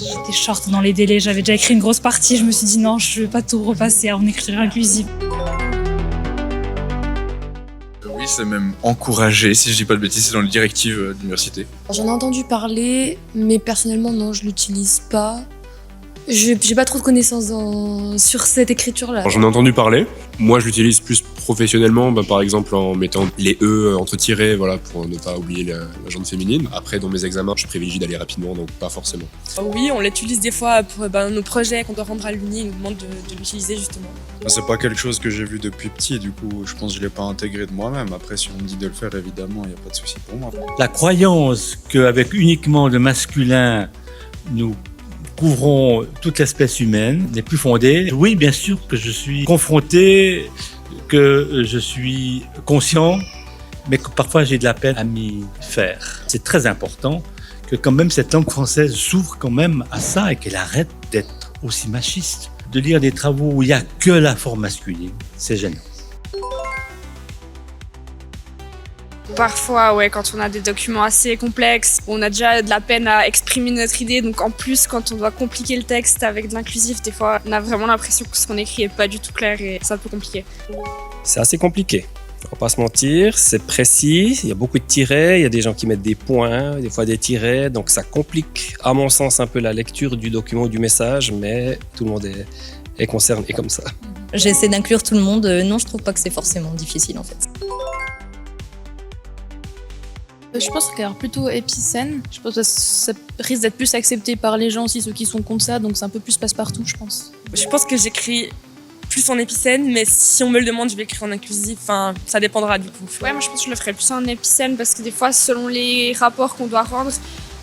J'étais short dans les délais, j'avais déjà écrit une grosse partie, je me suis dit non, je ne vais pas tout repasser en écriture inclusive. Oui, c'est même encouragé, si je dis pas de bêtises, c'est dans les directives de l'université. J'en ai entendu parler, mais personnellement non, je l'utilise pas. J'ai pas trop de connaissances sur cette écriture-là. Alors, j'en ai entendu parler. Moi, je l'utilise plus professionnellement, par exemple en mettant les E entre tirets, voilà, pour ne pas oublier la jante féminine. Après, dans mes examens, je privilégie d'aller rapidement, donc pas forcément. Oui, on l'utilise des fois pour nos projets qu'on doit rendre à l'Uni, ils nous demandent de l'utiliser justement. C'est pas quelque chose que j'ai vu depuis petit, du coup, je pense que je l'ai pas intégré de moi-même. Après, si on me dit de le faire, évidemment, il n'y a pas de souci pour moi. La croyance qu'avec uniquement le masculin, nous couvrons toute l'espèce humaine n'est plus fondée. Oui, bien sûr que je suis confronté, que je suis conscient, mais que parfois j'ai de la peine à m'y faire. C'est très important que quand même cette langue française s'ouvre quand même à ça et qu'elle arrête d'être aussi machiste. De lire des travaux où il n'y a que la forme masculine, c'est gênant. Parfois, ouais, quand on a des documents assez complexes, on a déjà de la peine à exprimer notre idée. Donc en plus, quand on doit compliquer le texte avec de l'inclusif, des fois, on a vraiment l'impression que ce qu'on écrit est pas du tout clair et c'est un peu compliqué. C'est assez compliqué. On va pas se mentir, c'est précis, il y a beaucoup de tirets, il y a des gens qui mettent des points, des fois des tirets, donc ça complique, à mon sens, un peu la lecture du document ou du message, mais tout le monde est concerné comme ça. J'essaie d'inclure tout le monde. Non, je trouve pas que c'est forcément difficile en fait. Je pense qu'elle a l'air plutôt épicène. Je pense que ça risque d'être plus accepté par les gens aussi, ceux qui sont contre ça, donc c'est un peu plus passe-partout, je pense. Je pense que j'écris plus en épicène, mais si on me le demande, je vais écrire en inclusif. Enfin, ça dépendra du coup. Ouais, moi je pense que je le ferais plus en épicène parce que des fois, selon les rapports qu'on doit rendre,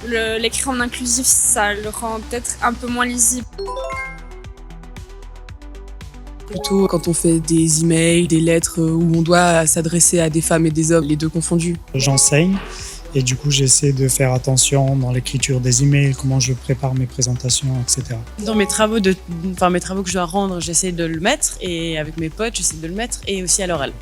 l'écrire en inclusif, ça le rend peut-être un peu moins lisible. Plutôt quand on fait des emails, des lettres où on doit s'adresser à des femmes et des hommes, les deux confondus. J'enseigne et du coup j'essaie de faire attention dans l'écriture des emails, comment je prépare mes présentations, etc. Dans mes travaux que je dois rendre, j'essaie de le mettre et avec mes potes, j'essaie de le mettre et aussi à l'oral.